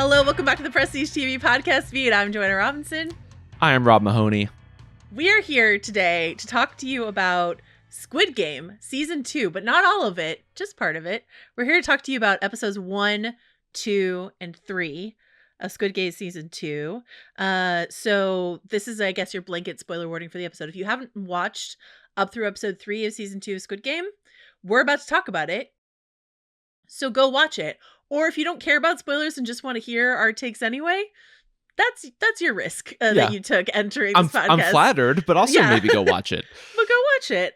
Hello, welcome back to the Prestige TV podcast feed. I'm Joanna Robinson. I am Rob Mahoney. We are here today to talk to you about Squid Game Season 2, but not all of it, just part of it. We're here to talk to you about episodes 1, 2, and 3 of Squid Game Season 2. So this is, I guess, your blanket spoiler warning for the episode. If you haven't watched up through episode 3 of Season 2 of Squid Game, we're about to talk about it. So go watch it. Or if you don't care about spoilers and just want to hear our takes anyway, that's your risk that you took entering this podcast. I'm flattered, but also maybe go watch it. But go watch it.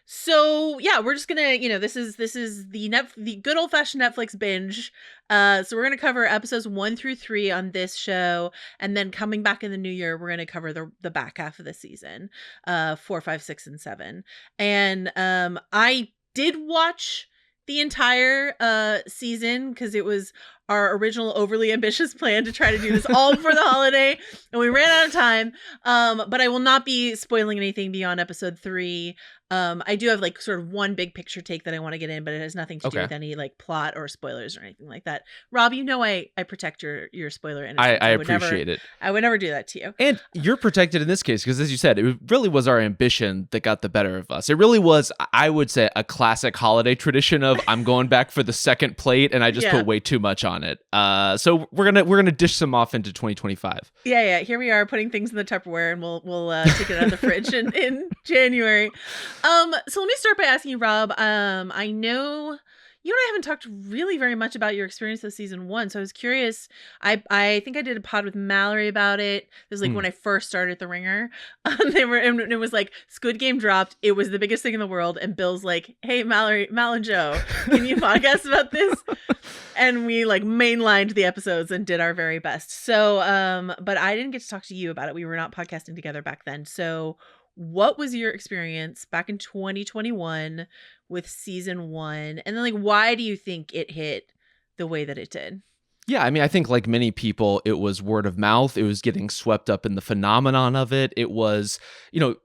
So yeah, we're just gonna, this is the good old fashioned Netflix binge. So we're gonna cover episodes 1 through 3 on this show, and then coming back in the new year, we're gonna cover the back half of the season, 4, 5, 6, and 7. And I did watch the entire season because it was our original overly ambitious plan to try to do this all before the holiday, and we ran out of time. But I will not be spoiling anything beyond episode 3. I do have like sort of one big picture take that I want to get in, but it has nothing to do with any like plot or spoilers or anything like that. Rob, I protect your spoiler innocence. I appreciate it. I would never do that to you. And you're protected in this case because, as you said, it really was our ambition that got the better of us. It really was, I would say, a classic holiday tradition of I'm going back for the second plate, and I just put way too much on it. So we're gonna dish some off into 2025. Yeah. Here we are putting things in the Tupperware, and we'll take it out of the fridge in January. So let me start by asking you, Rob. I know you and I haven't talked really very much about your experience with season 1. So I was curious. I think I did a pod with Mallory about it. It was like when I first started The Ringer. And it was like Squid Game dropped. It was the biggest thing in the world. And Bill's like, "Hey, Mal and Joe, can you podcast about this?" And we like mainlined the episodes and did our very best. So, but I didn't get to talk to you about it. We were not podcasting together back then. So what was your experience back in 2021 with season 1? And then like, why do you think it hit the way that it did? Yeah, I mean, I think like many people, it was word of mouth. It was getting swept up in the phenomenon of it. It was,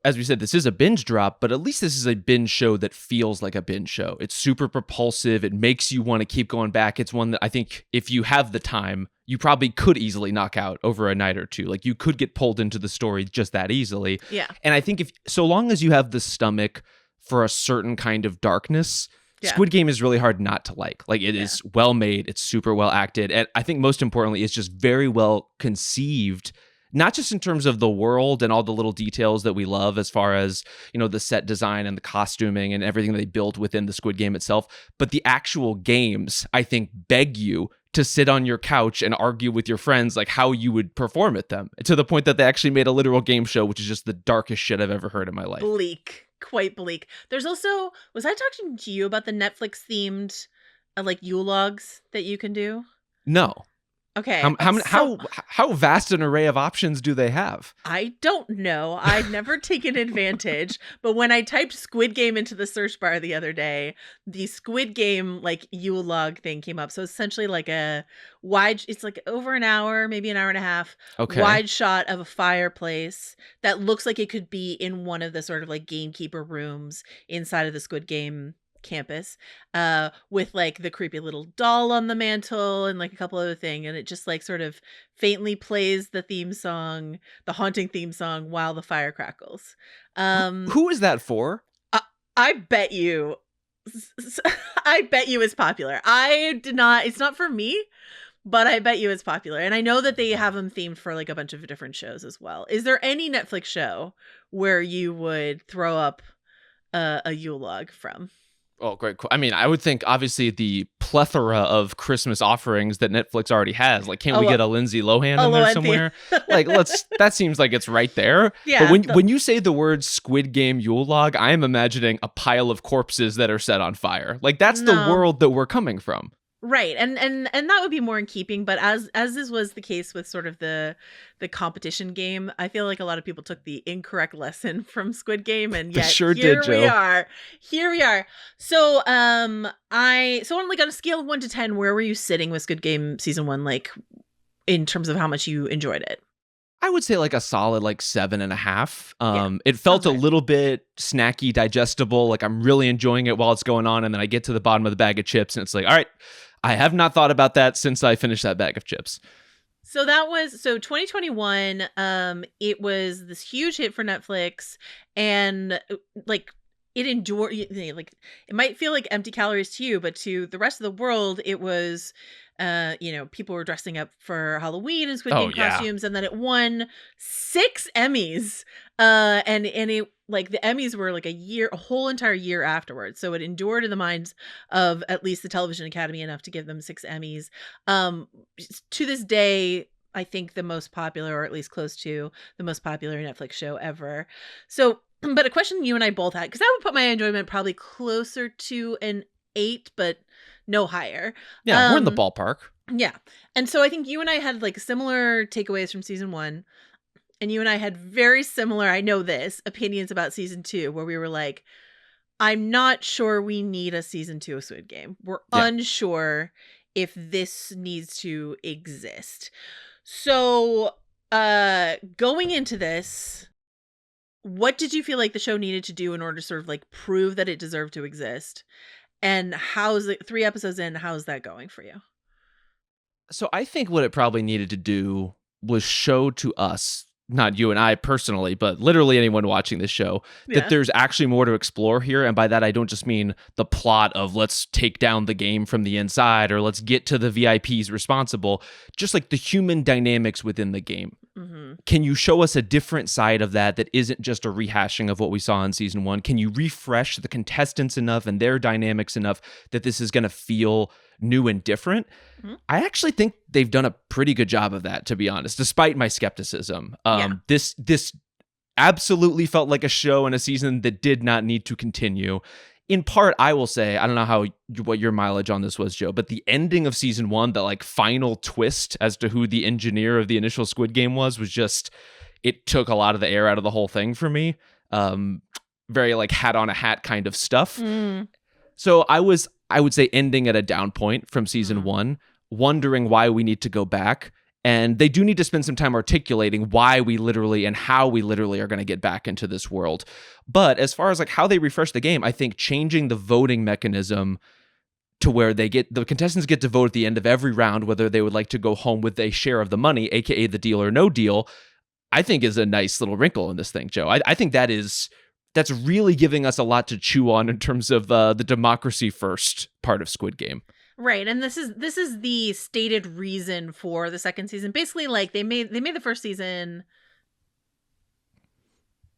as we said, this is a binge drop, but at least this is a binge show that feels like a binge show. It's super propulsive. It makes you want to keep going back. It's one that I think if you have the time, you probably could easily knock out over a night or two. Like you could get pulled into the story just that easily. Yeah. And I think so long as you have the stomach for a certain kind of darkness, Squid Game is really hard not to like. Like it is well made. It's super well acted. And I think most importantly, it's just very well conceived, not just in terms of the world and all the little details that we love as far as, the set design and the costuming and everything they built within the Squid Game itself, but the actual games, I think, beg you to sit on your couch and argue with your friends like how you would perform at them, to the point that they actually made a literal game show, which is just the darkest shit I've ever heard in my life. Quite bleak. There's also, was I talking to you about the Netflix themed like Yule logs that you can do? No. Okay. How vast an array of options do they have? I don't know. I'd never taken advantage, but when I typed Squid Game into the search bar the other day, the Squid Game like Yule log thing came up. So essentially like a wide, it's like over an hour, maybe an hour and a half, wide shot of a fireplace that looks like it could be in one of the sort of like gamekeeper rooms inside of the Squid Game campus, with like the creepy little doll on the mantle and like a couple other things, and it just like sort of faintly plays the theme song, the haunting theme song, while the fire crackles. Who is that for? I bet you it's popular. It's not for me, but I bet you it's popular. And I know that they have them themed for like a bunch of different shows as well. Is there any Netflix show where you would throw up a Yule log from? Oh, great. I mean, I would think obviously the plethora of Christmas offerings that Netflix already has. Like, can't we get a Lindsay Lohan in there somewhere? Like, that seems like it's right there. Yeah. But when you say the word Squid Game Yule log, I am imagining a pile of corpses that are set on fire. Like, that's the world that we're coming from. Right. And that would be more in keeping, but as this was the case with sort of the competition game, I feel like a lot of people took the incorrect lesson from Squid Game, and yet Here we are. So on like on a scale of 1 to 10, where were you sitting with Squid Game season 1, like in terms of how much you enjoyed it? I would say like a solid like 7.5. It felt a little bit snacky, digestible. Like I'm really enjoying it while it's going on. And then I get to the bottom of the bag of chips and it's like, all right, I have not thought about that since I finished that bag of chips. So 2021, it was this huge hit for Netflix, and like it endured, like it might feel like empty calories to you, but to the rest of the world, it was people were dressing up for Halloween in Squid Game costumes, and then it won 6 Emmys. And it, like, the Emmys were like a whole entire year afterwards. So it endured in the minds of at least the Television Academy enough to give them 6 Emmys. To this day, I think the most popular, or at least close to the most popular Netflix show ever. So, but a question you and I both had, because I would put my enjoyment probably closer to an 8, but no higher. Yeah, we're in the ballpark. Yeah. And so I think you and I had like similar takeaways from season 1. And you and I had very similar, I know this, opinions about season 2, where we were like, I'm not sure we need a season 2 of Squid Game. We're unsure if this needs to exist. So going into this, what did you feel like the show needed to do in order to sort of like prove that it deserved to exist? And how's it, 3 episodes in, how's that going for you? So I think what it probably needed to do was show to us, not you and I personally, but literally anyone watching this show, that there's actually more to explore here. And by that, I don't just mean the plot of let's take down the game from the inside or let's get to the VIPs responsible, just like the human dynamics within the game. Mm-hmm. Can you show us a different side of that isn't just a rehashing of what we saw in season 1? Can you refresh the contestants enough and their dynamics enough that this is going to feel new and different? Mm-hmm. I actually think they've done a pretty good job of that, to be honest, despite my skepticism. This absolutely felt like a show and a season that did not need to continue. In part, I will say, I don't know what your mileage on this was, Joe, but the ending of season 1, the like final twist as to who the engineer of the initial Squid Game was just, it took a lot of the air out of the whole thing for me. Very like hat on a hat kind of stuff. So I would say ending at a down point from season 1, wondering why we need to go back. And they do need to spend some time articulating why we literally and how we literally are going to get back into this world. But as far as like how they refresh the game, I think changing the voting mechanism to where the contestants get to vote at the end of every round whether they would like to go home with a share of the money, aka the deal or no deal, I think is a nice little wrinkle in this thing, Joe. I think that's really giving us a lot to chew on in terms of the democracy first part of Squid Game. Right, and this is the stated reason for the second season. Basically, like they made the first season.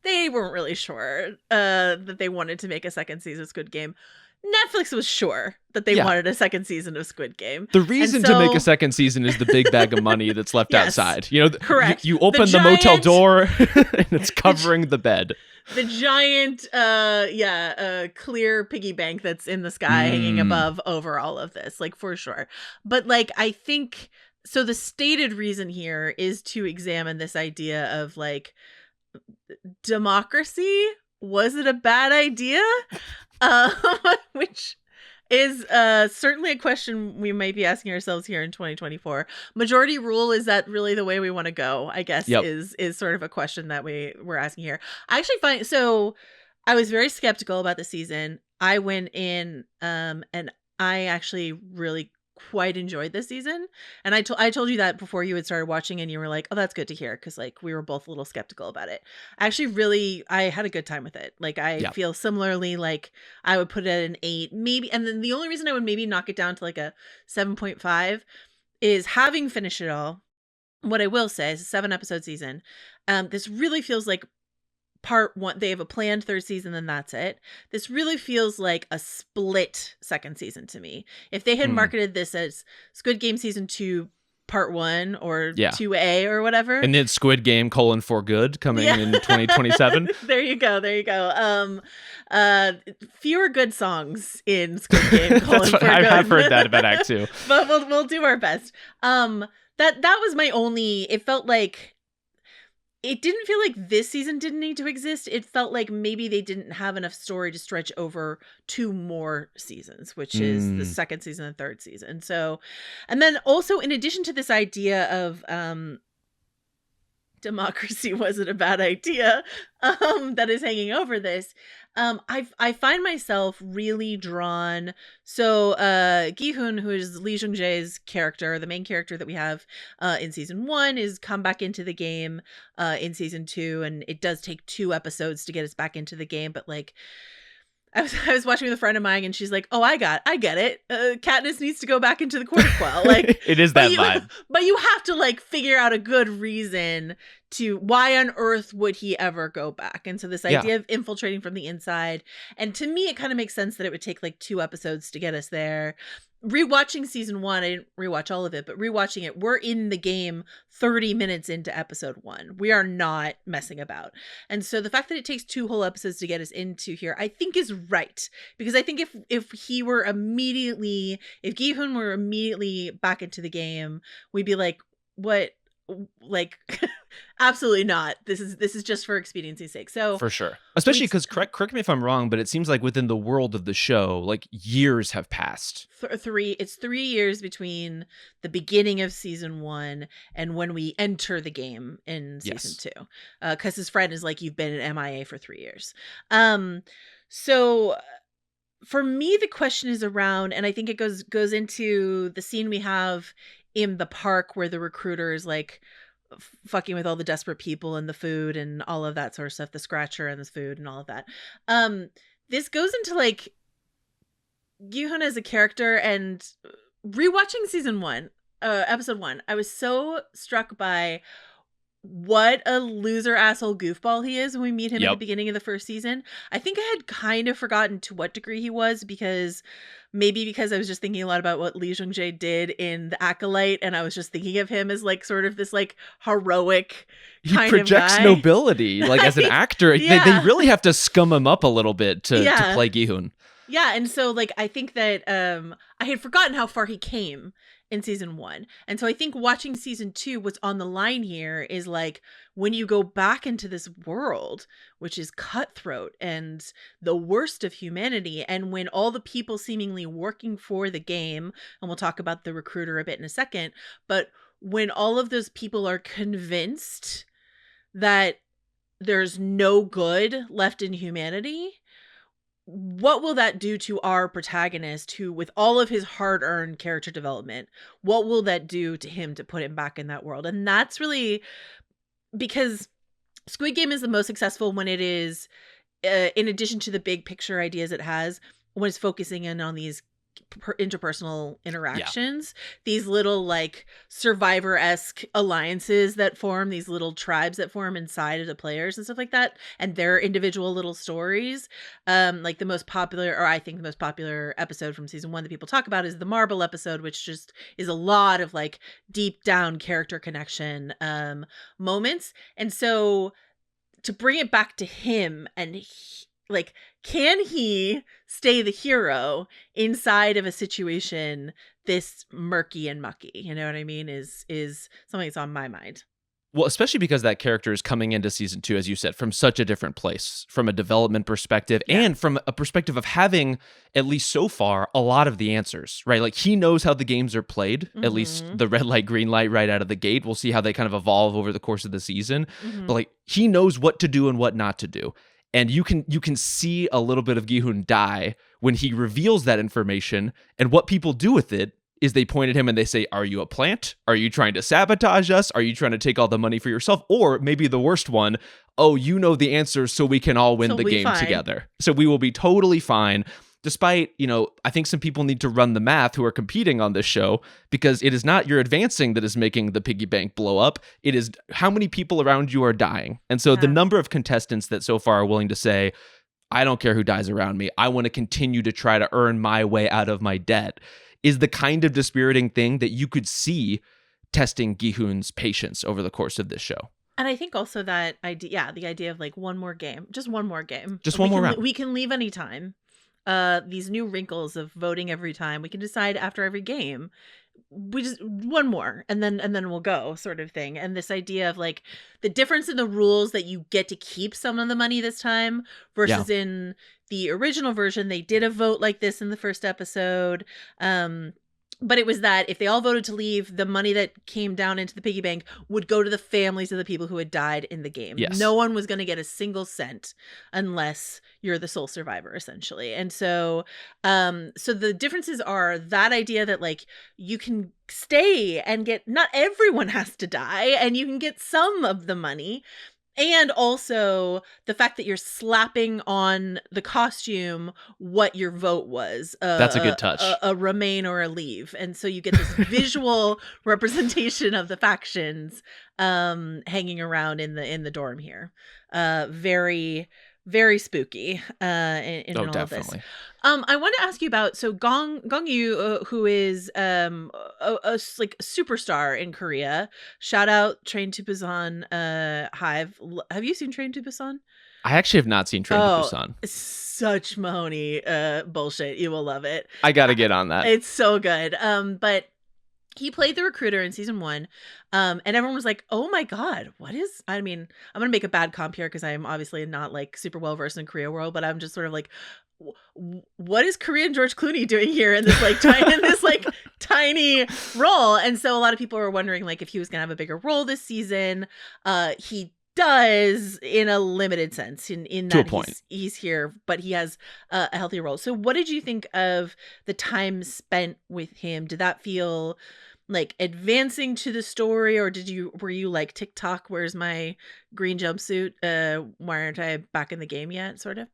They weren't really sure that they wanted to make a second season of Squid Game. Netflix was sure that they wanted a second season of Squid Game. The reason to make a second season is the big bag of money that's left outside. You know, correct. You open the motel door and it's covering the bed. The giant, clear piggy bank that's in the sky hanging above over all of this, like for sure. But like, I think, so the stated reason here is to examine this idea of like, democracy, was it a bad idea? Which is certainly a question we might be asking ourselves here in 2024. Majority rule, is that really the way we want to go? I guess is sort of a question that we're asking here. I actually find, so I was very skeptical about the season. I went in and I actually really quite enjoyed this season, and I told you that before you had started watching, and you were like, oh, that's good to hear, because like we were both a little skeptical about it. I had a good time with it. Like I feel similarly, like I would put it at an 8 maybe, and then the only reason I would maybe knock it down to like a 7.5 is having finished it all. What I will say is a 7-episode season. This really feels like part 1. They have a planned third season, then that's it. This really feels like a split second season to me. If they had marketed this as Squid Game season 2 part 1 or 2A or whatever, and then Squid Game : for good coming in 2027. There you go. Fewer good songs in Squid Game : for good. I've heard that about Act 2. But we'll do our best. That was my only, it felt like, it didn't feel like this season didn't need to exist. It felt like maybe they didn't have enough story to stretch over 2 more seasons, which is the second season and third season. So, and then also in addition to this idea of democracy wasn't a bad idea, that is hanging over this. I find myself really drawn. So Gi-hun, who is Lee Jung-jae's character, the main character that we have in season 1, is come back into the game in season 2, and it does take 2 episodes to get us back into the game, but like I was watching with a friend of mine, and she's like, "Oh, I get it. Katniss needs to go back into the Quarter Quell." Like, it is that vibe. But you have to like figure out a good reason to why on earth would he ever go back. And so this idea of infiltrating from the inside, and to me, it kind of makes sense that it would take like 2 episodes to get us there. Rewatching season 1, I didn't rewatch all of it, but rewatching it, we're in the game 30 minutes into episode 1. We are not messing about. And so the fact that it takes 2 whole episodes to get us into here, I think is right. Because I think if Gi-hun were immediately back into the game, we'd be like, what? Like, absolutely not. This is just for expediency's sake. So for sure, especially because correct me if I'm wrong, but it seems like within the world of the show, like years have passed. It's 3 years between the beginning of season 1 and when we enter the game in season 2, because his friend is like, you've been an MIA for 3 years. So for me, the question is around, and I think it goes into the scene we have in the park where the recruiter is like fucking with all the desperate people and the food and all of that sort of stuff, the scratcher and the food and all of that. This goes into like Gi-hun as a character, and rewatching season 1, episode 1, I was so struck by what a loser asshole goofball he is when we meet him at the beginning of the first season. I think I had kind of forgotten to what degree he was, because I was just thinking a lot about what Lee Jung-jae did in The Acolyte, and I was just thinking of him as like sort of this like heroic kind of guy. He projects nobility, like as an actor. They really have to scum him up a little bit to play Gi-hun. Yeah, and so like I think that I had forgotten how far he came in season 1. And so I think watching season 2, what's on the line here is like, when you go back into this world, which is cutthroat and the worst of humanity, and when all the people seemingly working for the game, and we'll talk about the recruiter a bit in a second, but when all of those people are convinced that there's no good left in humanity, what will that do to our protagonist, who, with all of his hard-earned character development, what will that do to him to put him back in that world? And that's really because Squid Game is the most successful when it is, in addition to the big picture ideas it has, when it's focusing in on these interpersonal interactions, these little like Survivor-esque alliances that form, these little tribes that form inside of the players and stuff like that, and their individual little stories. Like the most popular, or I think the most popular episode from season 1 that people talk about is the Marble episode, which just is a lot of like deep down character connection moments. And so to bring it back to him, and like, can he stay the hero inside of a situation this murky and mucky? You know what I mean? Is something that's on my mind. Well, especially because that character is coming into season 2, as you said, from such a different place, from a development perspective, and from a perspective of having, at least so far, a lot of the answers, right? Like, he knows how the games are played, at least the red light, green light right out of the gate. We'll see how they kind of evolve over the course of the season. But like, he knows what to do and what not to do. And you can see a little bit of Gi-hun die when he reveals that information, and what people do with it is they point at him and they say, are you a plant? Are you trying to sabotage us? Are you trying to take all the money for yourself? Or maybe the worst one, oh, you know the answers, so we can all win the game together. So we will be totally fine. Despite, I think some people need to run the math who are competing on this show, because it is not your advancing that is making the piggy bank blow up. It is how many people around you are dying. And so the number of contestants that so far are willing to say, I don't care who dies around me, I want to continue to try to earn my way out of my debt, is the kind of dispiriting thing that you could see testing Gi-hun's patience over the course of this show. And I think also that idea, the idea of like one more game. Just one more round. We can leave any time. These new wrinkles of voting every time, we can decide after every game, we just one more and then we'll go, sort of thing. And this idea of like the difference in the rules, that you get to keep some of the money this time versus in the original version, they did a vote like this in the first episode. But it was that if they all voted to leave, the money that came down into the piggy bank would go to the families of the people who had died in the game. Yes. No one was going to get a single cent unless you're the sole survivor, essentially. And so, so the differences are that idea that like you can stay and get, not everyone has to die, and you can get some of the money. And also the fact that you're slapping on the costume what your vote was. That's a good touch. A remain or a leave. And so you get this visual representation of the factions hanging around in the dorm here. Very, very spooky in all definitely. of this. I want to ask you about Gong-yu, who is a like superstar in Korea. Shout out Train to Busan Hive. Have you seen Train to Busan? I actually have not seen Train to Busan. Such Mahoney bullshit. You will love it. I got to get on that. It's so good. But he played the recruiter in season 1. And everyone was like, oh my God, I mean, I'm going to make a bad comp here because I am obviously not like super well versed in Korea world, but I'm just sort of like, what is Korean George Clooney doing here in this like tiny role? And so a lot of people were wondering like if he was going to have a bigger role this season. He does in a limited sense in that he's here, but he has a healthy role. So what did you think of the time spent with him? Did that feel like advancing to the story, or were you like, TikTok, where's my green jumpsuit? Why aren't I back in the game yet? Sort of.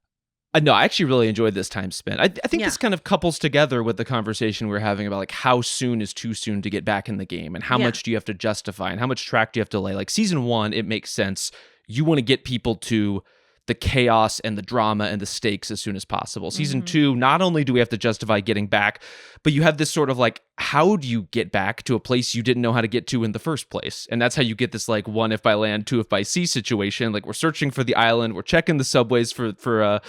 No, I actually really enjoyed this time spent. I think this kind of couples together with the conversation we were having about like how soon is too soon to get back in the game, and how much do you have to justify, and how much track do you have to lay. Like season 1, it makes sense. You want to get people to the chaos and the drama and the stakes as soon as possible. Season 2, not only do we have to justify getting back, but you have this sort of like, how do you get back to a place you didn't know how to get to in the first place? And that's how you get this like 1 if by land, 2 if by sea situation. Like we're searching for the island, we're checking the subways for the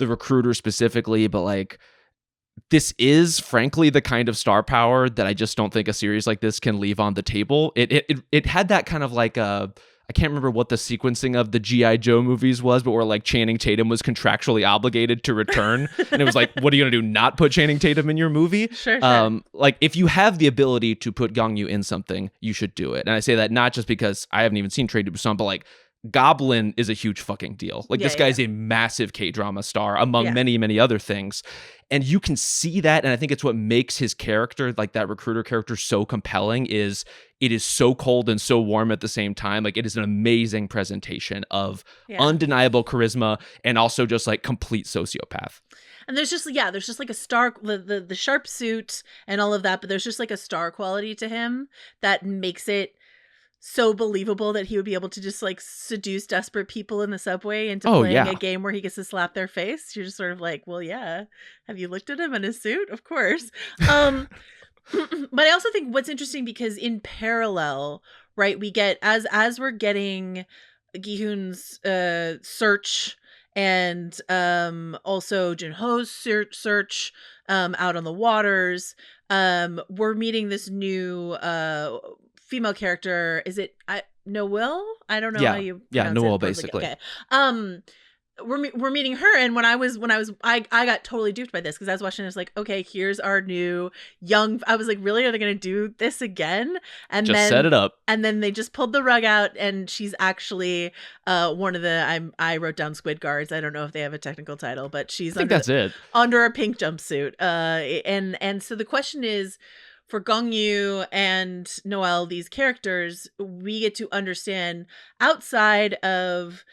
recruiter specifically, but like this is frankly the kind of star power that I just don't think a series like this can leave on the table. It had that kind of like I can't remember what the sequencing of the G.I. Joe movies was, but where like Channing Tatum was contractually obligated to return. And it was like, what are you going to do? Not put Channing Tatum in your movie? Sure. Like if you have the ability to put Gong-yu in something, you should do it. And I say that not just because I haven't even seen Train to Busan, but like Goblin is a huge fucking deal. Like this guy's a massive K-drama star among many, many other things. And you can see that. And I think it's what makes his character, like that recruiter character, so compelling is it is so cold and so warm at the same time. Like it is an amazing presentation of undeniable charisma and also just like complete sociopath. And there's just like a star, the sharp suit and all of that, but there's just like a star quality to him that makes it so believable that he would be able to just like seduce desperate people in the subway into playing a game where he gets to slap their face. You're just sort of like, well, yeah. Have you looked at him in his suit? Of course. But I also think what's interesting, because in parallel, right, we get as we're getting Gi-hun's search and also Jun-ho's search out on the waters, we're meeting this new female character. Is it Noelle? I don't know how you pronounce Noelle it. basically. Okay. We're meeting her, and when I got totally duped by this, because I was watching this like, okay, here's our new young. I was like, really, are they going to do this again? And then set it up, and then they just pulled the rug out, and she's actually one of the I wrote down squid guards. I don't know if they have a technical title, but she's under a pink jumpsuit. And so the question is, for Gong-yu and Noelle, these characters, we get to understand outside of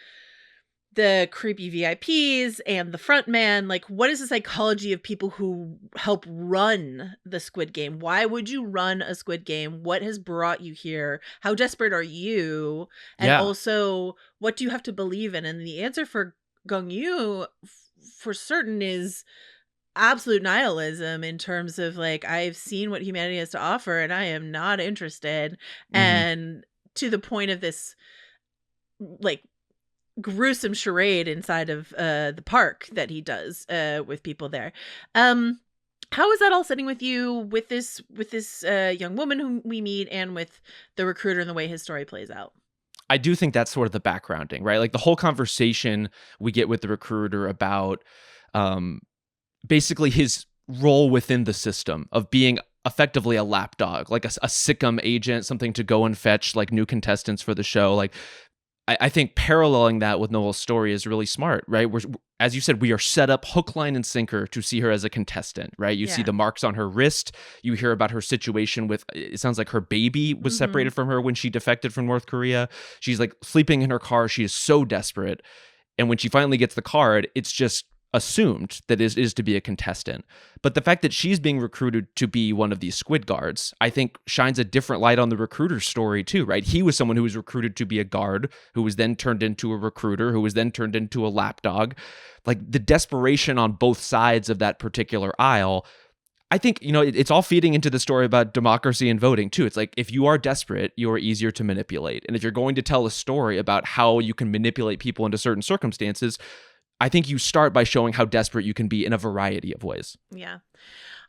the creepy VIPs and the front man, like, what is the psychology of people who help run the Squid Game? Why would you run a Squid Game? What has brought you here? How desperate are you? And also, what do you have to believe in? And the answer for Gong-yu for certain is absolute nihilism, in terms of like, I've seen what humanity has to offer and I am not interested. And to the point of this like gruesome charade inside of the park that he does with people there. How is that all sitting with you with this young woman who we meet, and with the recruiter and the way his story plays out? I do think that's sort of the backgrounding, right? Like the whole conversation we get with the recruiter about basically his role within the system of being effectively a lapdog, like a Sikkim agent, something to go and fetch like new contestants for the show. Like I think paralleling that with Noel's story is really smart, right? We're, as you said, we are set up hook, line, and sinker to see her as a contestant, right? You see the marks on her wrist. You hear about her situation with, it sounds like her baby was separated from her when she defected from North Korea. She's like sleeping in her car. She is so desperate. And when she finally gets the card, it's just assumed that it is to be a contestant. But the fact that she's being recruited to be one of these squid guards, I think shines a different light on the recruiter's story too, right? He was someone who was recruited to be a guard, who was then turned into a recruiter, who was then turned into a lapdog. Like the desperation on both sides of that particular aisle, I think, you know, it's all feeding into the story about democracy and voting too. It's like, if you are desperate, you are easier to manipulate. And if you're going to tell a story about how you can manipulate people into certain circumstances, I think you start by showing how desperate you can be in a variety of ways. Yeah.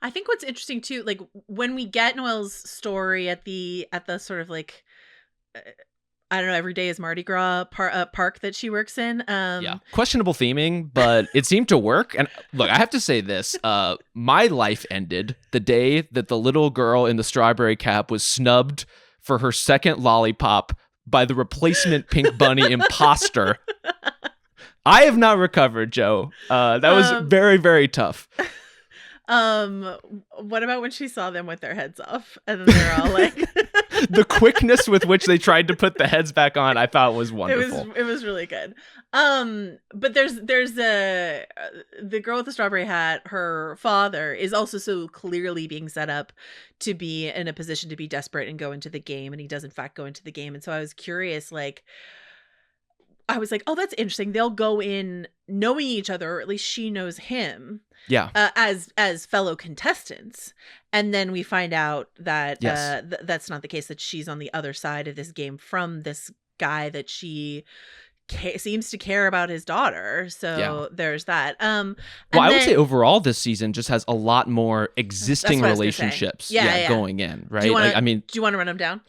I think what's interesting too, like when we get Noel's story at the sort of like, I don't know, every day is Mardi Gras park that she works in. Yeah. Questionable theming, but it seemed to work. And look, I have to say this, my life ended the day that the little girl in the strawberry cap was snubbed for her second lollipop by the replacement Pink Bunny imposter. I have not recovered, Joe. That was very, very tough. What about when she saw them with their heads off and then they're all like the quickness with which they tried to put the heads back on, I thought was wonderful. It was really good. But there's the girl with the strawberry hat, her father is also so clearly being set up to be in a position to be desperate and go into the game, and he does in fact go into the game. And so I was curious, like I was like, oh, that's interesting. They'll go in knowing each other, or at least she knows him. Yeah. As fellow contestants. And then we find out that that's not the case, that she's on the other side of this game from this guy that she seems to care about his daughter. So there's that. Well, I would say overall this season just has a lot more existing relationships going in, right? Do you want to run them down?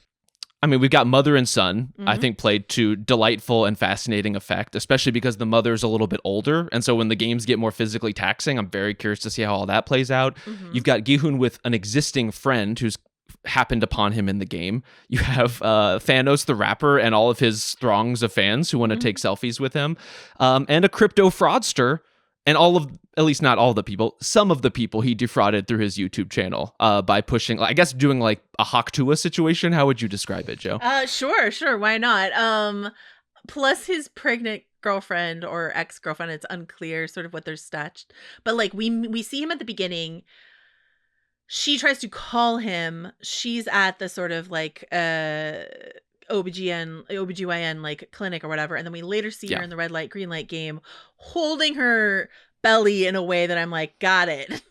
I mean, we've got mother and son, I think, played to delightful and fascinating effect, especially because the mother's a little bit older. And so when the games get more physically taxing, I'm very curious to see how all that plays out. You've got Gi-hun with an existing friend who's happened upon him in the game. You have Thanos the rapper and all of his throngs of fans who want to take selfies with him, and a crypto fraudster. And at least not all the people, some of the people he defrauded through his YouTube channel by pushing, I guess, doing like a Hawk-Tuah situation. How would you describe it, Joe? Sure. Why not? Plus his pregnant girlfriend or ex-girlfriend, it's unclear sort of what they're stashed. But like we see him at the beginning. She tries to call him. She's at the sort of like OBGYN like clinic or whatever, and then we later see her in the red light green light game holding her belly in a way that I'm like, got it,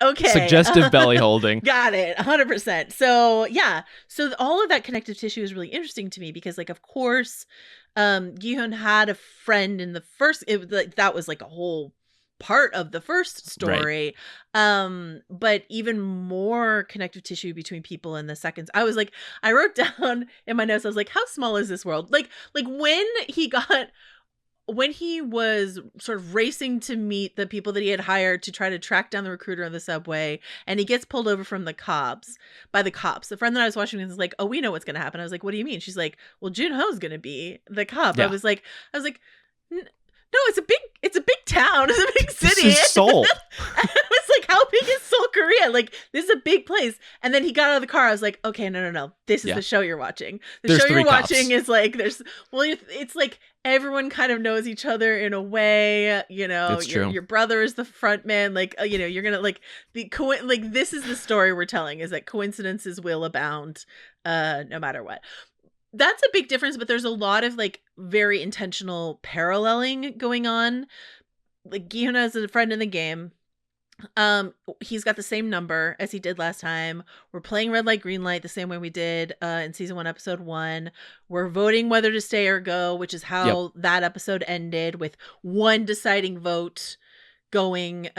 okay, suggestive belly holding, got it, 100%. So all of that connective tissue is really interesting to me because, like, of course, Gi-hun had a friend in the first, that was like a whole part of the first story, but even more connective tissue between people in the seconds. I was like, I wrote down in my notes, I was like, how small is this world? Like when he was sort of racing to meet the people that he had hired to try to track down the recruiter on the subway, and he gets pulled over by the cops. The friend that I was watching with was like, oh, we know what's gonna happen. I was like, what do you mean? She's like, well, Jun-ho's gonna be the cop. I was like, no, it's a big town. It's a big city. This is Seoul. I was like, how big is Seoul, Korea? Like, this is a big place. And then he got out of the car. I was like, okay, no. This is the show you're watching. The show you're watching is like, it's like everyone kind of knows each other in a way, you know, your brother is the front man. Like, you know, you're going to like this is the story we're telling, is that coincidences will abound, no matter what. That's a big difference, but there's a lot of like very intentional paralleling going on. Like Gi-hun has a friend in the game. He's got the same number as he did last time. We're playing red light, green light the same way we did in season 1, episode 1. We're voting whether to stay or go, which is how that episode ended, with one deciding vote going,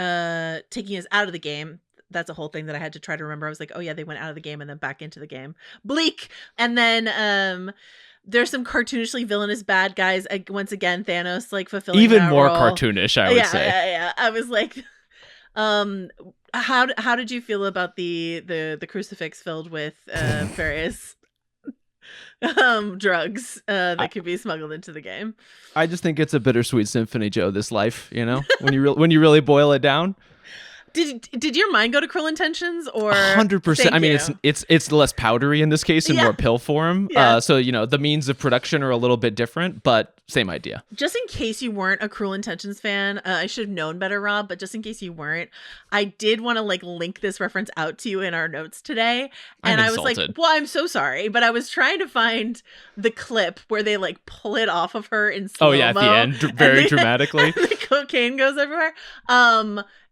taking us out of the game. That's a whole thing that I had to try to remember. I was like, oh yeah, they went out of the game and then back into the game. Bleak. And then there's some cartoonishly villainous bad guys. Once again, Thanos like fulfilling even that more role. Cartoonish, I would say. Yeah. I was like, Um, how did you feel about the crucifix filled with various drugs that could be smuggled into the game? I just think it's a bittersweet symphony, Joe. This life, when you really boil it down. Did your mind go to Cruel Intentions or 100%? I mean, it's less powdery in this case and more pill form. Yeah. So the means of production are a little bit different, but same idea. Just in case you weren't a Cruel Intentions fan, I should have known better, Rob. But just in case you weren't, I did want to link this reference out to you in our notes today, and I was like, "Well, I'm so sorry," but I was trying to find the clip where they pull it off of her in slow-mo. Oh yeah, at the end, very dramatically. The cocaine goes everywhere.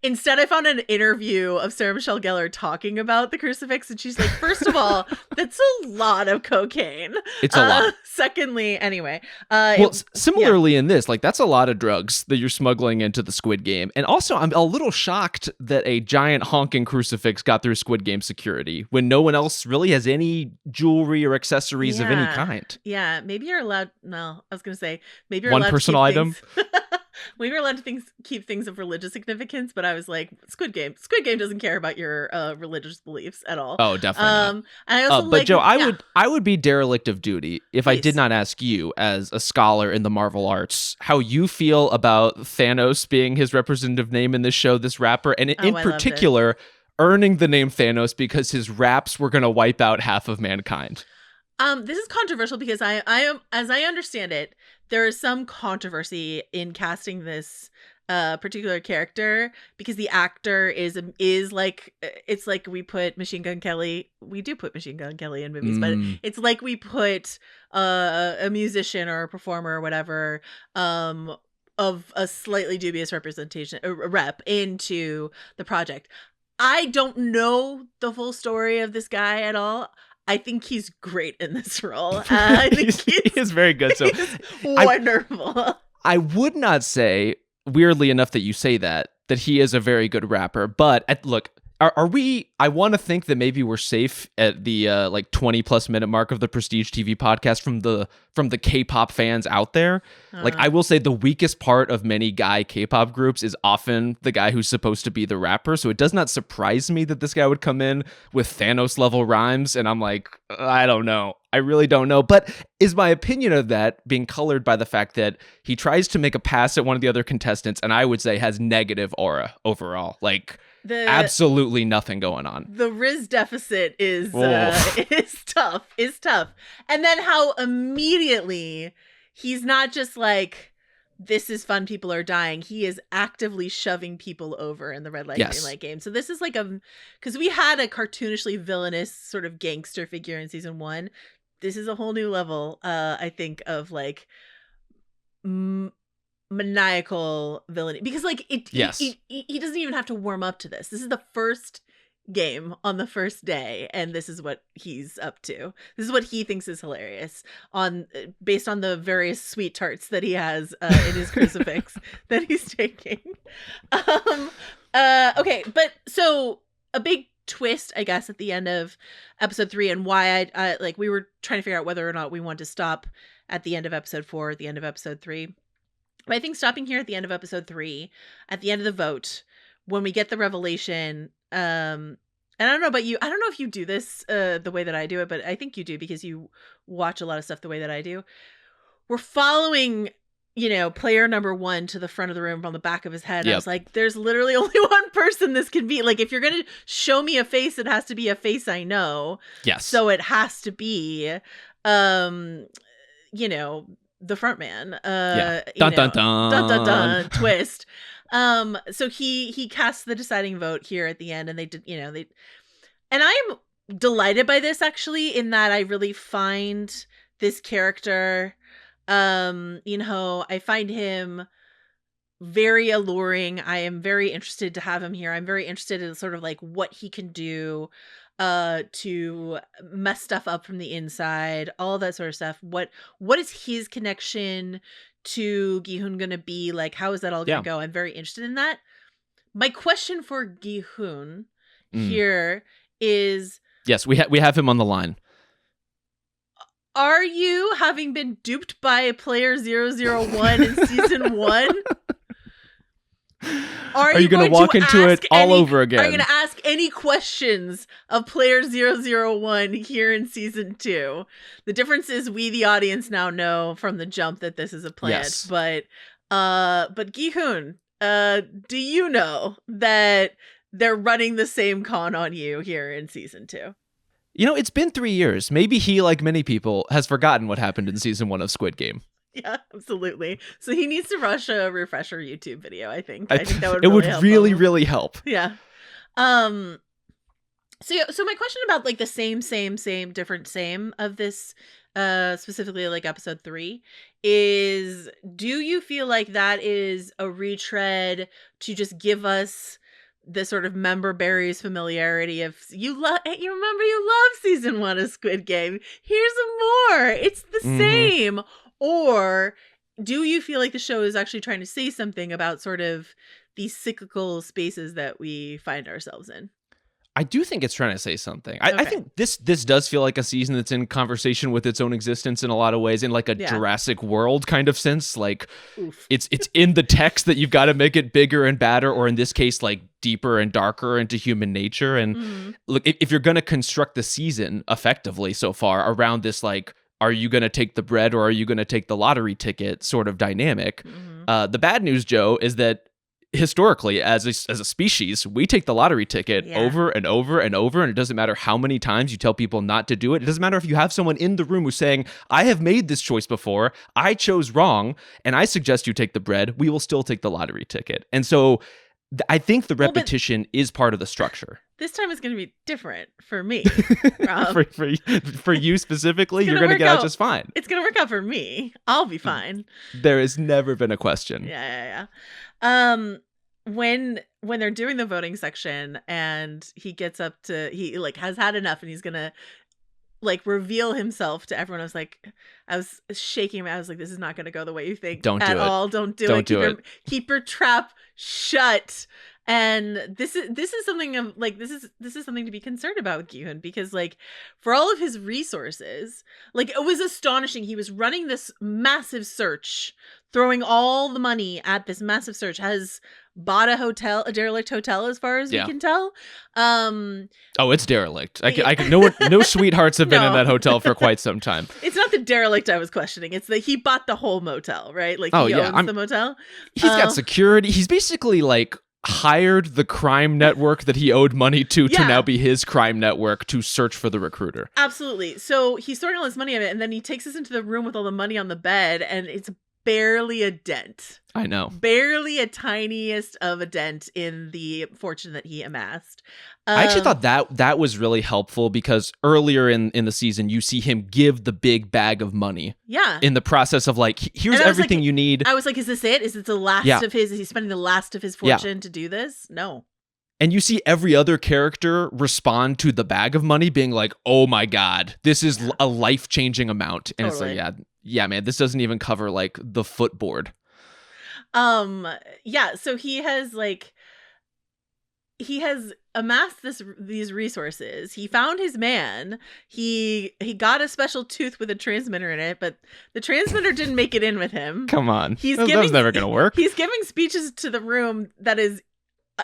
Instead, I found an interview of Sarah Michelle Gellar talking about the crucifix, and she's like, first of all, that's a lot of cocaine. It's a lot. Secondly, anyway. Similarly in this, that's a lot of drugs that you're smuggling into the Squid Game. And also, I'm a little shocked that a giant honking crucifix got through Squid Game security when no one else really has any jewelry or accessories of any kind. Yeah, maybe you're allowed, no, I was going to say, maybe you're one allowed personal to keep item. We were allowed to keep things of religious significance, but I was like, Squid Game doesn't care about your religious beliefs at all. Oh, definitely not. And I also but Joe, I would be derelict of duty if I did not ask you, as a scholar in the Marvel arts, how you feel about Thanos being his representative name in this show, this rapper, and in particular, earning the name Thanos because his raps were going to wipe out half of mankind. This is controversial because I am, as I understand it, there is some controversy in casting this particular character because the actor is it's like we put Machine Gun Kelly. We do put Machine Gun Kelly in movies, but it's like we put a musician or a performer or whatever of a slightly dubious representation, a rep into the project. I don't know the full story of this guy at all. I think he's great in this role. I think he is very good. So wonderful. I would not say, weirdly enough that you say that he is a very good rapper. But look, are we? I want to think that maybe we're safe at the 20+ minute mark of the Prestige TV podcast from the K-pop fans out there. I will say the weakest part of many guy K-pop groups is often the guy who's supposed to be the rapper. So it does not surprise me that this guy would come in with Thanos level rhymes, and I'm like, I don't know. I really don't know. But is my opinion of that being colored by the fact that he tries to make a pass at one of the other contestants, and I would say has negative aura overall? Absolutely nothing going on. The Riz deficit is tough. And then how immediately he's not just like, this is fun, people are dying. He is actively shoving people over in the red light, green light game. So this is because we had a cartoonishly villainous sort of gangster figure in season 1. This is a whole new level, I think, of maniacal villainy, because he doesn't even have to warm up to this. This is the first game on the first day, and this is what he's up to. This is what he thinks is hilarious based on the various sweet tarts that he has in his crucifix that he's taking. Okay, but so a big twist, I guess, at the end of episode 3, and why I we were trying to figure out whether or not we want to stop at the end of episode 4 or at the end of episode 3. But I think stopping here at the end of episode 3, at the end of the vote, when we get the revelation, and I don't know about you, I don't know if you do this the way that I do it, but I think you do because you watch a lot of stuff the way that I do. We're following, player number 1 to the front of the room from the back of his head. Yep. I was like, there's literally only one person this can be. If you're going to show me a face, it has to be a face I know. Yes. So it has to be, the front man, dun, dun, dun. Twist. So he casts the deciding vote here at the end, and and I am delighted by this, actually, in that I really find this character, I find him very alluring. I am very interested to have him here. I'm very interested in sort of what he can do to mess stuff up from the inside, all that sort of stuff. What is his connection to Gi-hun gonna be? How is that all gonna go? I'm very interested in that. My question for Gi-hun here is, yes, we have him on the line. Are you, having been duped by player 001 in season 1? Are you going to walk into it all over again? Are you going to ask any questions of player 001 here in season 2? The difference is we, the audience, now know from the jump that this is a plant. Yes. But Gi-hun, do you know that they're running the same con on you here in season 2? You know, it's been 3 years. Maybe he, like many people, has forgotten what happened in season 1 of Squid Game. Yeah, absolutely. So he needs to rush a refresher YouTube video, I think. I think that would it really would help really, him. really help. Yeah. So my question about like the same, different, same of this, specifically like episode 3 is, do you feel like that is a retread to just give us the sort of member berries familiarity of you remember you love season 1 of Squid Game. Here's some more. It's the same. Or do you feel like the show is actually trying to say something about sort of these cyclical spaces that we find ourselves in? I do think it's trying to say something. I think this does feel like a season that's in conversation with its own existence in a lot of ways, in like a Jurassic World kind of sense. Like it's in the text that you've got to make it bigger and badder, or in this case, like deeper and darker into human nature. And look, if you're going to construct the season effectively so far around this, like, are you going to take the bread or are you going to take the lottery ticket sort of dynamic? The bad news, Joe, is that historically, as a species, we take the lottery ticket over and over and over, and it doesn't matter how many times you tell people not to do it. It doesn't matter if you have someone in the room who's saying, I have made this choice before, I chose wrong, and I suggest you take the bread, we will still take the lottery ticket. And so I think the repetition is part of the structure. This time is going to be different for me. For you specifically, you're going to get out just fine. It's going to work out for me. I'll be fine. There has never been a question. Yeah. When they're doing the voting section and he gets up to, he like has had enough and he's going to like reveal himself to everyone. I was shaking. I was like, this is not going to go the way you think. Don't do it. Keep your trap shut. And this is something of like, this is something to be concerned about with Gi-hun, because like for all of his resources, like it was astonishing. He was running this massive search, throwing all the money at this massive search, has bought a derelict hotel as far as we can tell. Oh, it's derelict. No sweethearts have been in that hotel for quite some time. It's not the derelict I was questioning. It's that he bought the whole motel, right? Like he owns the motel. He's got security. He's basically like hired the crime network that he owed money to now be his crime network to search for the recruiter. Absolutely. So he's throwing all his money at it, and then he takes us into the room with all the money on the bed, and it's barely a dent. I know. Barely a tiniest of a dent in the fortune that he amassed. I actually thought that was really helpful, because earlier in the season, you see him give the big bag of money. Yeah. In the process of like, here's everything you need. I was like, is this it? Is it the last of his? Is he spending the last of his fortune to do this? No. And you see every other character respond to the bag of money being like, oh my God, this is a life-changing amount. And it's like, yeah, man, this doesn't even cover like the footboard. So he has amassed these resources. He found his man. He got a special tooth with a transmitter in it, but the transmitter didn't make it in with him. Come on. That was never going to work. He's giving speeches to the room that is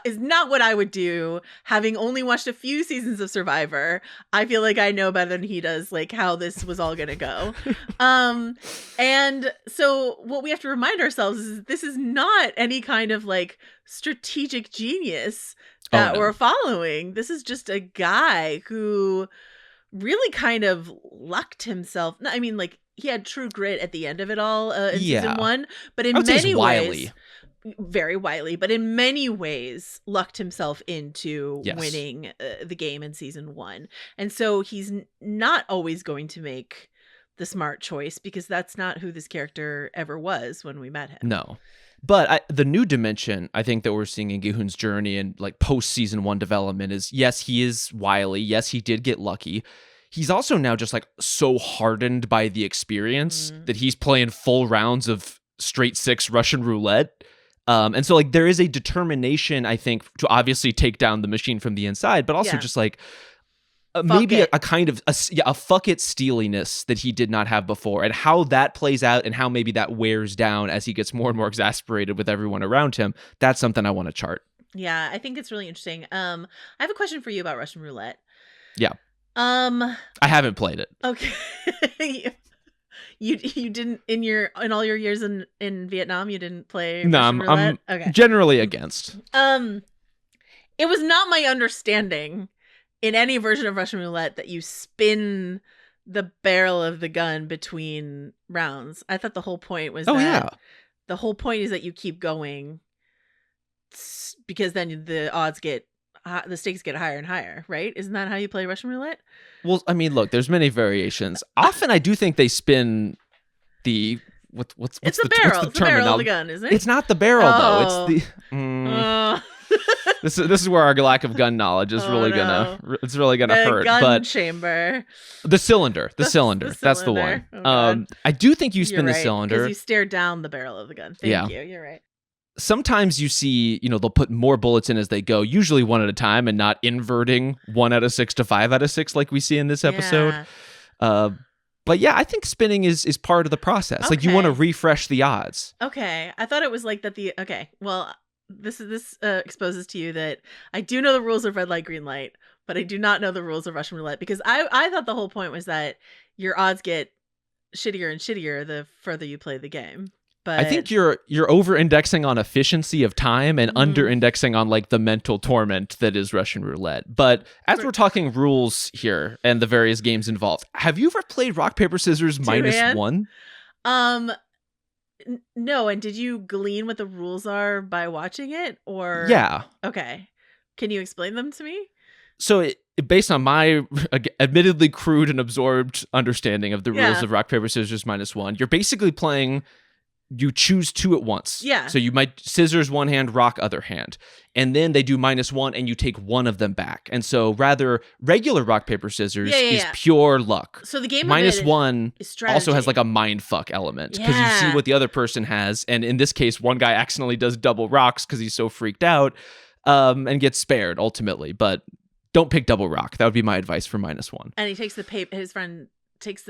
not what I would do. Having only watched a few seasons of Survivor, I feel like I know better than he does, like how this was all gonna go. And so what we have to remind ourselves is this is not any kind of like strategic genius that we're following. This is just a guy who really kind of lucked himself. I mean, like he had true grit at the end of it all in season 1, but in many ways, very wily, but in many ways lucked himself into winning the game in season 1. And so he's not always going to make the smart choice, because that's not who this character ever was when we met him. No. But the new dimension, I think, that we're seeing in Gi-hun's journey and like post season 1 development is, yes, he is wily. Yes, he did get lucky. He's also now just like so hardened by the experience that he's playing full rounds of straight 6 Russian roulette. And so like there is a determination, I think, to obviously take down the machine from the inside, but also just like maybe a kind of a fuck it steeliness that he did not have before, and how that plays out and how maybe that wears down as he gets more and more exasperated with everyone around him. That's something I want to chart. Yeah, I think it's really interesting. I have a question for you about Russian roulette. Yeah. I haven't played it. Okay. You didn't in all your years in Vietnam, you didn't play Russian roulette? I'm okay. generally against. It was not my understanding in any version of Russian roulette that you spin the barrel of the gun between rounds. I thought the whole point was the whole point is that you keep going because then the stakes get higher and higher, right? Isn't that how you play Russian roulette? Well, I mean, look, there's many variations. Often I do think they spin the what's it's the barrel. What's the barrel terminology? of the gun, isn't it? It's not the barrel though. It's the This is where our lack of gun knowledge is really gonna hurt. Gun but chamber, the cylinder, that's the one. Oh, I do think you spin the cylinder because you stare down the barrel of the gun. Thank you. You're right. Sometimes you see, they'll put more bullets in as they go, usually one at a time, and not inverting 1 out of 6 to 5 out of 6 like we see in this episode. But yeah, I think spinning is part of the process. Like you want to refresh the odds. Okay, I thought it was like that. Well. This exposes to you that I do know the rules of red light, green light, but I do not know the rules of Russian roulette because I thought the whole point was that your odds get shittier and shittier the further you play the game. But I think you're over-indexing on efficiency of time and under-indexing on like the mental torment that is Russian roulette. But as we're talking rules here and the various games involved, have you ever played rock paper scissors -1? No, and did you glean what the rules are by watching it, or? Yeah. Okay. Can you explain them to me? So, based on my admittedly crude and absorbed understanding of the rules of rock, paper, scissors -1, you're basically playing, you choose 2 at once. Yeah. So you might scissors one hand, rock other hand. And then they do -1 and you take one of them back. And so rather regular rock, paper, scissors is pure luck. So the game -1 is strategy. also has like a mind fuck element because you see what the other person has. And in this case, one guy accidentally does double rocks because he's so freaked out and gets spared ultimately. But don't pick double rock. That would be my advice for -1. And he takes the paper, his friend takes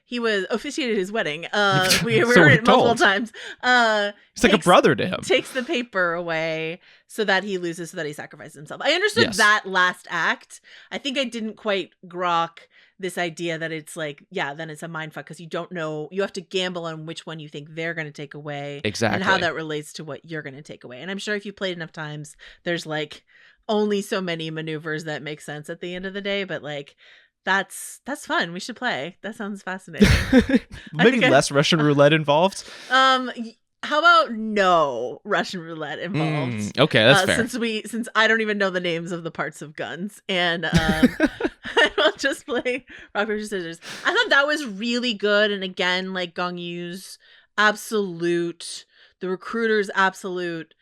he was officiated his wedding. We So heard it multiple times. He's like a brother to him. Takes the paper away so that he loses, so that he sacrifices himself. I understood that last act. I think I didn't quite grok this idea that it's like, then it's a mindfuck because you don't know. You have to gamble on which one you think they're going to take away, exactly, and how that relates to what you're going to take away. And I'm sure if you played enough times, there's like only so many maneuvers that make sense at the end of the day. But like. That's fun. We should play. That sounds fascinating. Maybe less Russian roulette involved. How about no Russian roulette involved? Okay, that's fair. Since I don't even know the names of the parts of guns, and I will just play rock paper scissors. I thought that was really good, and again, like Gong-yu's absolute, the recruiter's absolute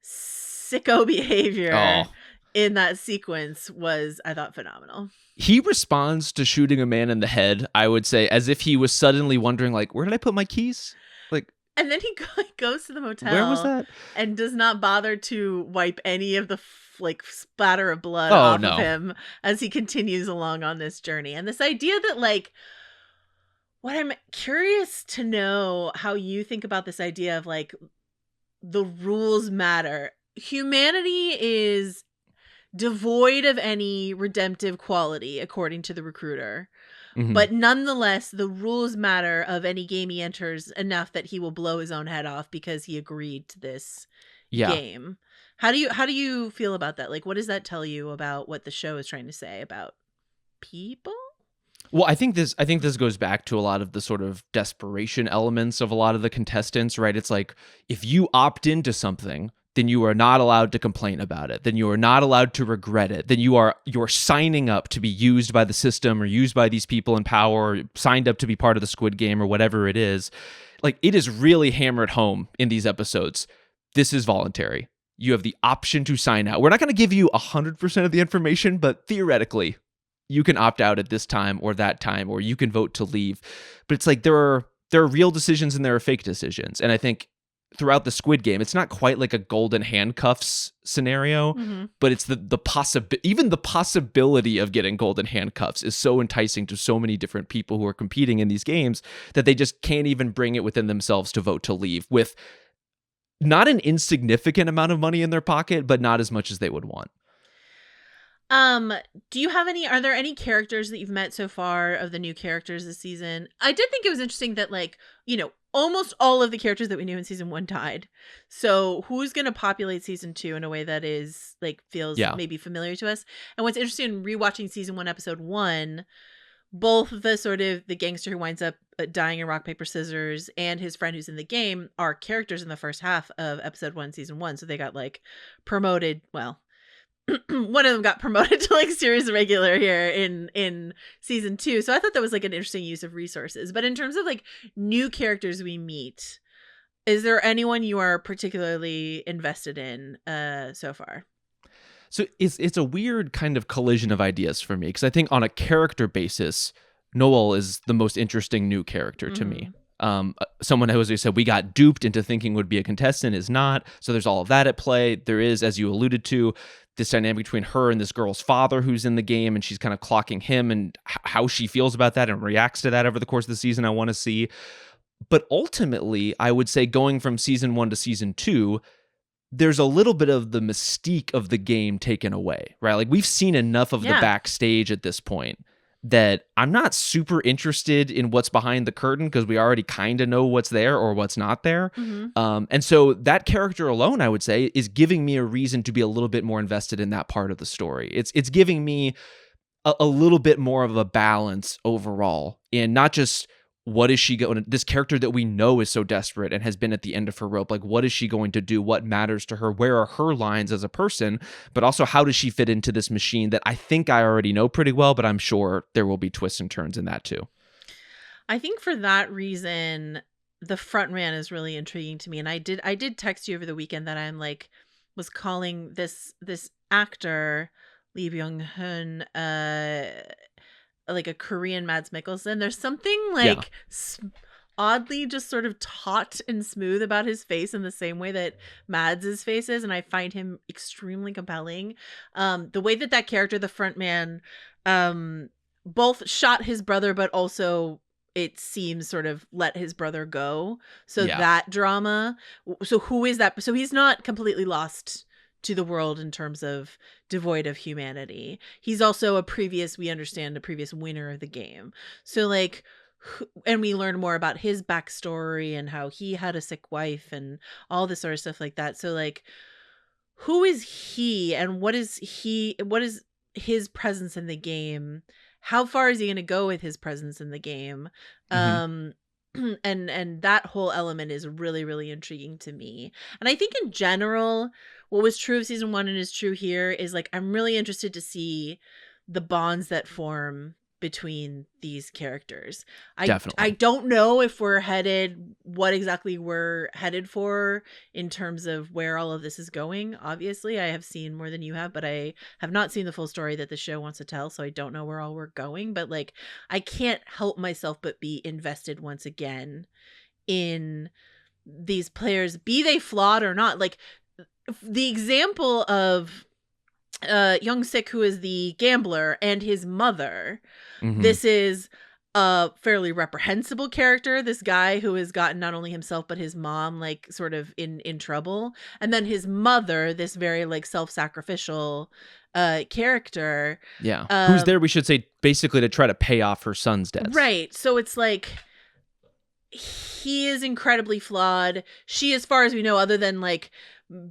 sicko behavior in that sequence was, I thought, phenomenal. He responds to shooting a man in the head, I would say, as if he was suddenly wondering, like, where did I put my keys? Like, and then he goes to the motel. Where was that? And does not bother to wipe any of the splatter of blood off of him as he continues along on this journey. And this idea that like, what I'm curious to know how you think about this idea of like the rules matter. Humanity is devoid of any redemptive quality, according to the recruiter. Mm-hmm. But nonetheless, the rules matter of any game he enters enough that he will blow his own head off because he agreed to this game. How do you feel about that? Like, what does that tell you about what the show is trying to say about people? Well, I think this goes back to a lot of the sort of desperation elements of a lot of the contestants, right? It's like, if you opt into something, then you are not allowed to complain about it. Then you are not allowed to regret it. Then you're signing up to be used by the system or used by these people in power, or signed up to be part of the Squid Game or whatever it is. Like, it is really hammered home in these episodes. This is voluntary. You have the option to sign out. We're not going to give you 100% of the information, but theoretically, you can opt out at this time or that time, or you can vote to leave. But it's like there are real decisions and there are fake decisions. And I think throughout the Squid Game, it's not quite like a golden handcuffs scenario, but it's even the possibility of getting golden handcuffs is so enticing to so many different people who are competing in these games that they just can't even bring it within themselves to vote to leave with not an insignificant amount of money in their pocket, but not as much as they would want. Do you have are there any characters that you've met so far of the new characters this season? I did think it was interesting that, like, you know, almost all of the characters that we knew in season 1 died. So who's going to populate season 2 in a way that is like feels maybe familiar to us? And what's interesting in rewatching season 1, episode 1, both the sort of the gangster who winds up dying in rock, paper, scissors and his friend who's in the game are characters in the first half of episode 1, season 1. So they got like promoted. Well, one of them got promoted to like series regular here in season 2. So I thought that was like an interesting use of resources. But in terms of like new characters we meet, is there anyone you are particularly invested in so far? So it's a weird kind of collision of ideas for me, because I think on a character basis, Noel is the most interesting new character to me. Someone who, as you said, we got duped into thinking would be a contestant is not. So there's all of that at play. There is, as you alluded to, this dynamic between her and this girl's father who's in the game, and she's kind of clocking him and how she feels about that and reacts to that over the course of the season. I want to see. But ultimately, I would say going from season 1 to season 2, there's a little bit of the mystique of the game taken away, right? Like we've seen enough of the backstage at this point that I'm not super interested in what's behind the curtain, because we already kind of know what's there or what's not there. And so that character alone, I would say, is giving me a reason to be a little bit more invested in that part of the story. It's giving me a little bit more of a balance overall in not just what is she going to, this character that we know is so desperate and has been at the end of her rope, like what is she going to do, what matters to her, where are her lines as a person, but also how does she fit into this machine that I think I already know pretty well, but I'm sure there will be twists and turns in that too. I think for that reason, the front man is really intriguing to me. And I did text you over the weekend that I'm like, was calling this actor, Lee Byung-hun, like a Korean Mads Mikkelsen. There's something like oddly just sort of taut and smooth about his face in the same way that Mads's face is, and I find him extremely compelling. The way that character, the front man, both shot his brother, but also it seems sort of let his brother go. So that drama. So who is that? So he's not completely lost to the world in terms of devoid of humanity. He's also we understand a previous winner of the game. So like, and we learn more about his backstory and how he had a sick wife and all this sort of stuff like that. So like, who is he and what is his presence in the game? How far is he going to go with his presence in the game? And that whole element is really, really intriguing to me. And I think in general, what was true of season 1 and is true here is like, I'm really interested to see the bonds that form between these characters. Definitely. I don't know if what exactly we're headed for in terms of where all of this is going. Obviously, I have seen more than you have, but I have not seen the full story that the show wants to tell. So I don't know where we're going, but like, I can't help myself but be invested once again in these players, be they flawed or not. Like the example of Young-sik, who is the gambler, and his mother. This is a fairly reprehensible character. This guy who has gotten not only himself but his mom like sort of in trouble, and then his mother, this very like self-sacrificial character. Who's there? We should say basically to try to pay off her son's debts. Right. So it's like he is incredibly flawed. She, as far as we know, other than like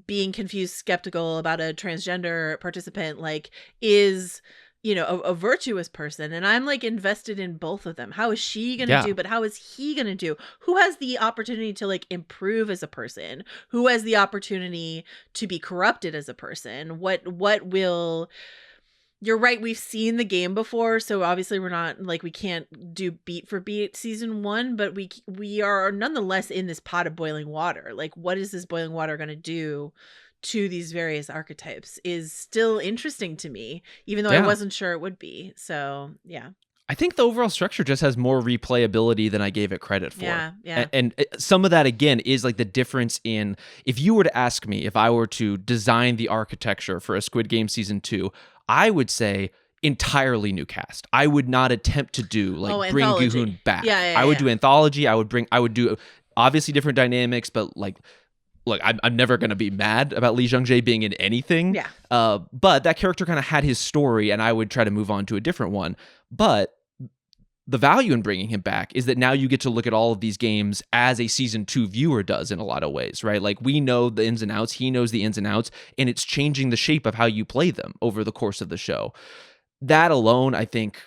being confused, skeptical about a transgender participant, like is, you know, a virtuous person. And I'm like invested in both of them. How is she going to do? But how is he going to do? Who has the opportunity to like improve as a person? Who has the opportunity to be corrupted as a person? What will... You're right. We've seen the game before, so obviously we're not like, we can't do beat for beat season 1, but we are nonetheless in this pot of boiling water. Like, what is this boiling water going to do to these various archetypes is still interesting to me, even though I wasn't sure it would be. So, yeah. I think the overall structure just has more replayability than I gave it credit for. Yeah. And some of that, again, is like the difference in, if you were to ask me if I were to design the architecture for a Squid Game season 2, I would say entirely new cast. I would not attempt to do bring Gi-hun back. I would do anthology. I would do obviously different dynamics, but like, look, I'm never going to be mad about Lee Jung-jae being in anything. Yeah. But that character kind of had his story, and I would try to move on to a different one. But the value in bringing him back is that now you get to look at all of these games as a season 2 viewer does in a lot of ways, right? Like, we know the ins and outs, he knows the ins and outs, and it's changing the shape of how you play them over the course of the show. That alone, I think,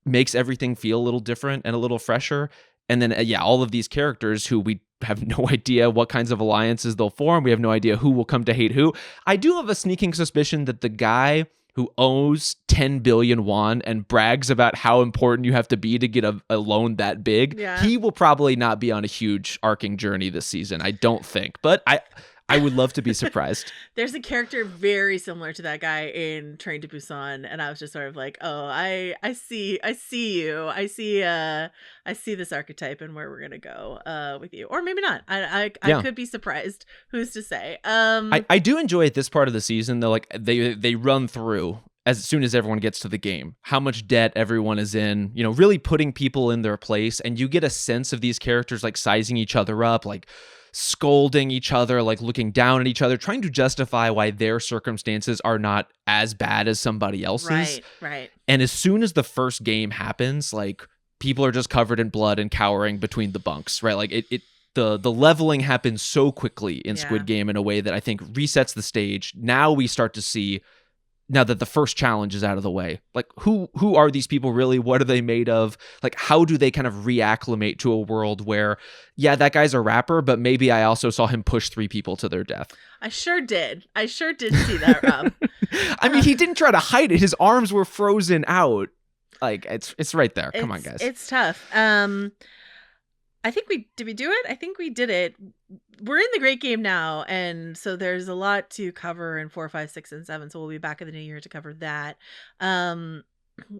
makes everything feel a little different and a little fresher. And then, all of these characters who we have no idea what kinds of alliances they'll form. We have no idea who will come to hate who. I do have a sneaking suspicion that the guy who owes 10 billion won and brags about how important you have to be to get a loan that big, he will probably not be on a huge arcing journey this season, I don't think. But I would love to be surprised. There's a character very similar to that guy in Train to Busan, and I was just sort of like, oh, I see you. I see this archetype and where we're gonna go with you, or maybe not. I could be surprised. Who's to say? I do enjoy at this part of the season though. Like they run through as soon as everyone gets to the game, how much debt everyone is in. You know, really putting people in their place, and you get a sense of these characters like sizing each other up, like scolding each other, like looking down at each other, trying to justify why their circumstances are not as bad as somebody else's. Right. And as soon as the first game happens, like people are just covered in blood and cowering between the bunks, right? Like the leveling happens so quickly in Squid Game in a way that I think resets the stage. Now we start to see, now that the first challenge is out of the way, like who are these people really? What are they made of? Like, how do they kind of reacclimate to a world where, that guy's a rapper, but maybe I also saw him push 3 people to their death. I sure did see that, Rob. I mean, he didn't try to hide it. His arms were frozen out. Like, it's right there. Come on, guys. It's tough. I think did we do it? I think we did it. We're in the great game now, and so there's a lot to cover in 4, 5, 6, and 7. So we'll be back in the new year to cover that.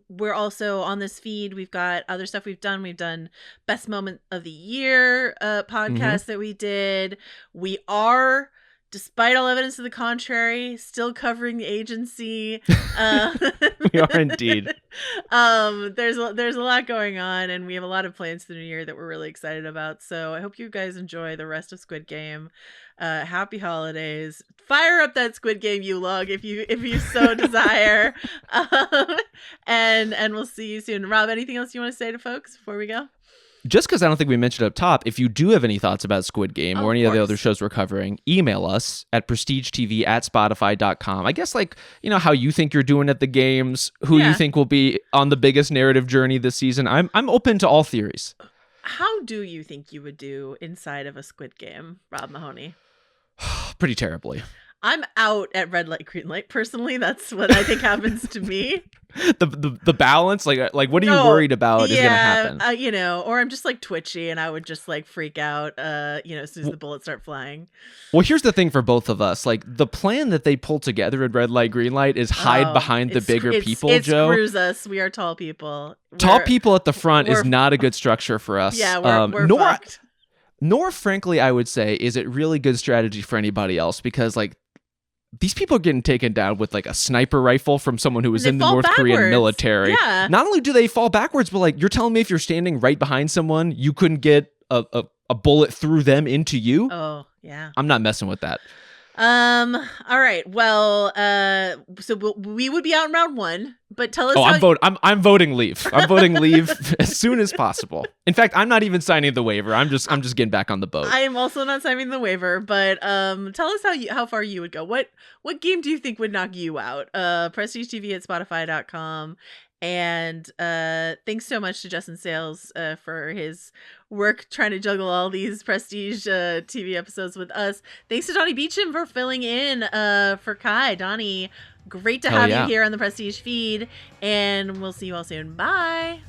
We're also on this feed. We've got other stuff we've done. We've done best moment of the year podcast that we did. We are, despite all evidence to the contrary, still covering the agency. We are indeed. There's a lot going on, and we have a lot of plans for the new year that we're really excited about. So I hope you guys enjoy the rest of Squid Game. Happy holidays. Fire up that Squid Game U-log if you so desire. And we'll see you soon. Rob, anything else you want to say to folks before we go? Just because I don't think we mentioned up top, if you do have any thoughts about Squid Game or any of the other shows we're covering, email us at prestigetv@spotify.com. I guess, like, you know, how you think you're doing at the games, who you think will be on the biggest narrative journey this season. I'm open to all theories. How do you think you would do inside of a Squid Game, Rob Mahoney? Pretty terribly. I'm out at red light, green light. Personally, that's what I think happens to me. The balance, like what are you worried about is gonna happen? Or I'm just like twitchy, and I would just like freak out, as soon as the bullets start flying. Well, here's the thing for both of us: like the plan that they pull together at red light, green light is hide behind the bigger people. It Joe, screws us. We are tall people. Tall people at the front is not a good structure for us. Yeah, we're fucked. Nor, frankly, I would say, is it really good strategy for anybody else, because like these people are getting taken down with like a sniper rifle from someone who was in the North Korean military. Yeah. Not only do they fall backwards, but like you're telling me if you're standing right behind someone, you couldn't get a bullet through them into you? Oh, yeah. I'm not messing with that. All right. Well, so we would be out in round 1, but tell us. I'm voting leave. I'm voting leave as soon as possible. In fact, I'm not even signing the waiver. I'm just getting back on the boat. I am also not signing the waiver, but tell us how far you would go. What game do you think would knock you out? PrestigeTV@Spotify.com. And thanks so much to Justin Sayles for his work trying to juggle all these Prestige TV episodes with us. Thanks to Donnie Beacham for filling in for Kai. Donnie, great to have you here on the Prestige feed, and we'll see you all soon. Bye.